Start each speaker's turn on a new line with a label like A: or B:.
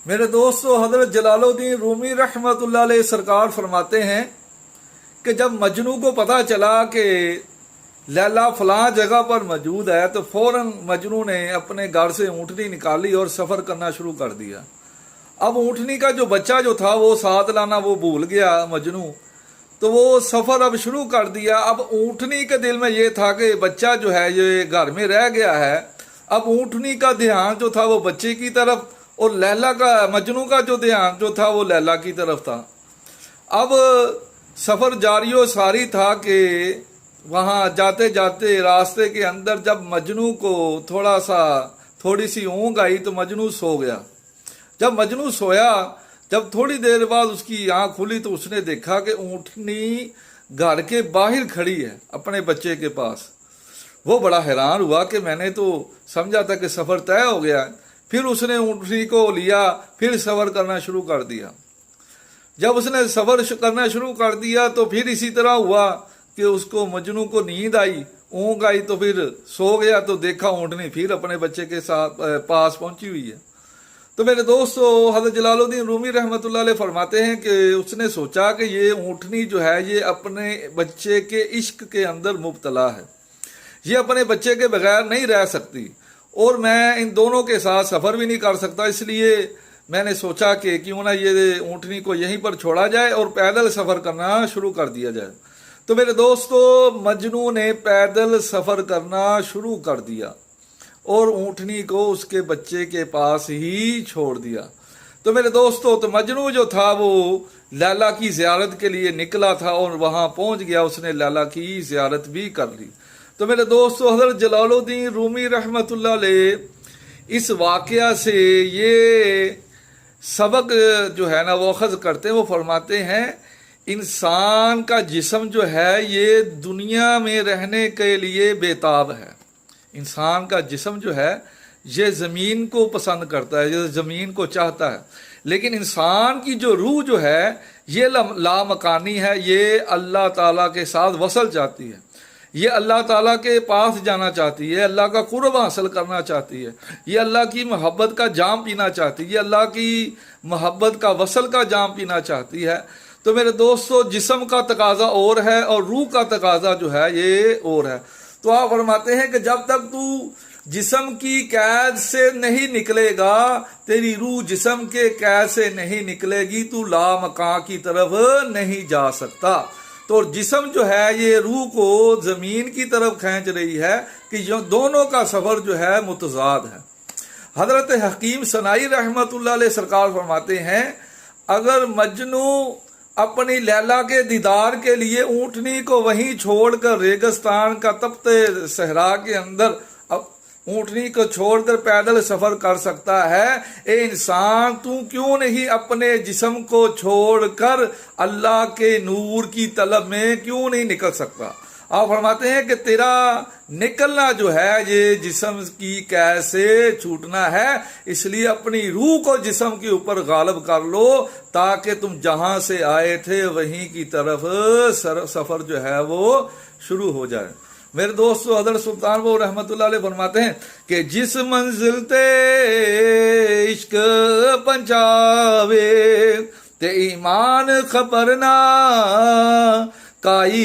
A: मेरे दोस्तों, हजरत जलालुद्दीन रूमी रहमतुल्लाह अलैह सरकार फरमाते हैं कि जब मजनू को पता चला कि लैला फलां जगह पर मौजूद है तो फौरन मजनू ने अपने घर से ऊँटनी निकाली और सफ़र करना शुरू कर दिया। अब ऊँटनी का जो बच्चा जो था वो साथ लाना वो भूल गया मजनू, तो वो सफ़र अब शुरू कर दिया। अब ऊँटनी के दिल में ये था कि बच्चा जो है ये घर में रह गया है। अब ऊँटनी का ध्यान जो था वो बच्चे की तरफ और लैला का मजनू का जो ध्यान जो था वो लैला की तरफ था। अब सफ़र जारियो सारी था कि वहाँ जाते जाते रास्ते के अंदर जब मजनू को थोड़ी सी ऊँग आई तो मजनू सो गया। जब मजनू सोया, जब थोड़ी देर बाद उसकी आँख खुली तो उसने देखा कि ऊँटनी घर के बाहर खड़ी है अपने बच्चे के पास। वो बड़ा हैरान हुआ कि मैंने तो समझा था कि सफ़र तय हो गया है। फिर उसने ऊँटनी को लिया, फिर सफ़र करना शुरू कर दिया। जब उसने सफ़र करना शुरू कर दिया तो फिर इसी तरह हुआ कि उसको मजनू को नींद आई, ऊँग आई तो फिर सो गया, तो देखा ऊँटनी फिर अपने बच्चे के साथ पास पहुंची हुई है। तो मेरे दोस्तों, हज़रत जलालुद्दीन रूमी रहमतुल्लाह अलैह फरमाते हैं कि उसने सोचा कि ये ऊँटनी जो है ये अपने बच्चे के इश्क के अंदर मुब्तला है, ये अपने बच्चे के बगैर नहीं रह सकती और मैं इन दोनों के साथ सफ़र भी नहीं कर सकता। इसलिए मैंने सोचा कि क्यों ना ये ऊँटनी को यहीं पर छोड़ा जाए और पैदल सफ़र करना शुरू कर दिया जाए। तो मेरे दोस्तों, मजनू ने पैदल सफ़र करना शुरू कर दिया और ऊँटनी को उसके बच्चे के पास ही छोड़ दिया। तो मेरे दोस्तों, तो मजनू जो था वो लैला की ज़ियारत के लिए निकला था और वहाँ पहुँच गया, उसने लैला की ज़ियारत भी कर ली। तो मेरे दोस्तों, हज़रत जलालुद्दीन रूमी रहमतुल्लाह अलैह इस वाक़या से ये सबक जो है ना वो अख़ज़ करते हैं। वो फरमाते हैं इंसान का जिस्म जो है ये दुनिया में रहने के लिए बेताब है। इंसान का जिस्म जो है ये ज़मीन को पसंद करता है, ये ज़मीन को चाहता है, लेकिन इंसान की जो रूह जो है ये लामकानी है, ये अल्लाह ताला के साथ वसल चाहती है, ये अल्लाह ताला के पास जाना चाहती है, अल्लाह का कुर्ब हासिल करना चाहती है, ये अल्लाह की मोहब्बत का जाम पीना चाहती है, ये अल्लाह की मोहब्बत का वसल का जाम पीना चाहती है। तो मेरे दोस्तों, जिस्म का तकाजा और है और रूह का तकाजा जो है ये और है। तो आप फरमाते हैं कि जब तक तू जिस्म की कैद से नहीं निकलेगा, तेरी रूह जिस्म के कैद से नहीं निकलेगी, तू लामकां की तरफ नहीं जा सकता। तो जिस्म जो है ये रूह को ज़मीन की तरफ खींच रही है कि जो दोनों का सफ़र जो है मुतजाद है। हज़रत हकीम सनाई रहमतुल्लाह अलैह सरकार फरमाते हैं, अगर मजनू अपनी लैला के दीदार के लिए ऊँटनी को वहीं छोड़कर रेगिस्तान का तपते सहरा के अंदर ऊँटनी को छोड़कर पैदल सफ़र कर सकता है, ए इंसान तू क्यों नहीं अपने जिस्म को छोड़कर अल्लाह के नूर की तलब में क्यों नहीं निकल सकता। आप फरमाते हैं कि तेरा निकलना जो है ये जिस्म की कैद से छूटना है, इसलिए अपनी रूह को जिस्म के ऊपर गालिब कर लो ताकि तुम जहां से आए थे वहीं की तरफ सफ़र जो है वो शुरू हो जाए। मेरे दोस्तों, हज़रत सुल्तान वो रहमतुल्लाह अलैह फरमाते हैं कि जिस मंजिल ते इश्क पंचावे ते ईमान खबर ना काई,